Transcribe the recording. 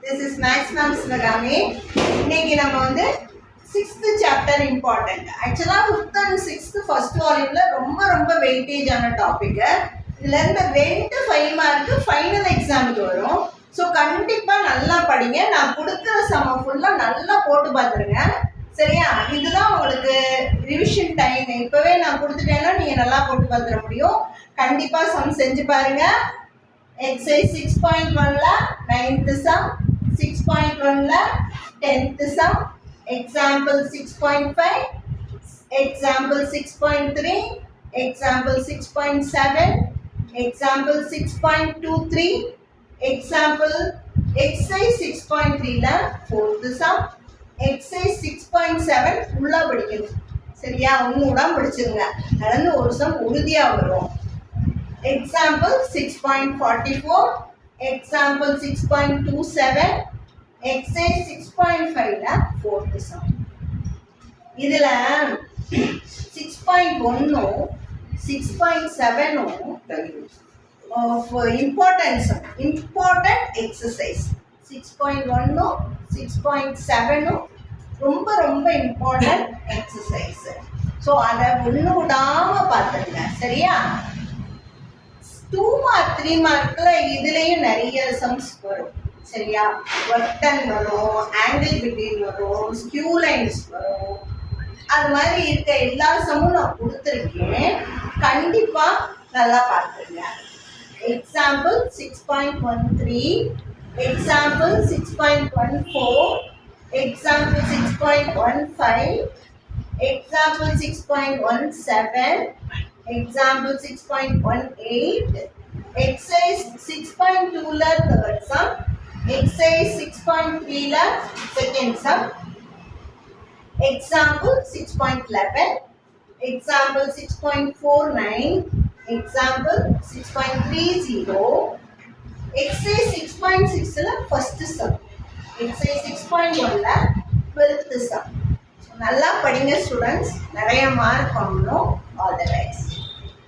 This is Max Ma'am Sivagami. இன்னைக்கு நம்ம வந்து 6th சாப்டர் இம்பார்ட்டன்ட். ஆக்சுவலாக 5th and 6th ஃபர்ஸ்ட் வால்யூம்ல ரொம்ப வெயிட்டேஜான டாபிக். இதுல இருந்து 2 மார்க்கு ஃபைனல் எக்ஸாமுக்கு வரும். ஸோ கண்டிப்பாக நல்லா படிங்க. நான் கொடுக்குற சம ஃபுல்லாக நல்லா போட்டு பார்த்துருங்க. சரியா? இதுதான் உங்களுக்கு ரிவிஷன் டைம். இப்போவே நான் கொடுத்துட்டேன்னா நீங்கள் நல்லா போட்டு பார்த்துட முடியும். கண்டிப்பாக சம் செஞ்சு பாருங்க. Exercise 6.1 9th sum, 6.1 10th sum, example 6.5, example 6.3, example 6.7, example 6.23, example exercise 6.3 4th sum, exercise 6.7 ஃபுல்லாக படிக்கணும். சரியா? ஒன்று படிச்சிருங்க. நடந்து ஒரு சம் உறுதியாக வரும். Example 6.44, example 6.27, exercise 6.5 4th sum. இதில் 6.1 6.7 important exercise. 6.1 6.7 ரொம்ப important exercise. ஸோ அதை ஒன்று விடாமல் பார்த்துருங்க. சரியா? 2 மார்க் 3 மார்க்கில் இதுலேயும் நிறைய சம்ஸ் வரும். சரியா? வெக்டர் வரும், ஆங்கிள் பிட்வீன் வரும், ஸ்கியூ லைன்ஸ் வரும். அது மாதிரி இருக்க எல்லா சம்மும் நான் கொடுத்துருக்கேன். கண்டிப்பாக நல்லா பார்த்துருங்க. Example 6.13, example 6.14, example 6.15, example 6.17, example 6.18, exercise 6.2 third sum, exercise 6.3 second sum, example 6.11, example 6.49, example 6.30, exercise 6.6 first sum, exercise 6.1 12th sum. நல்லா படிங்க ஸ்டூடெண்ட்ஸ். நிறைய மார்க் வாங்கணும். All the best.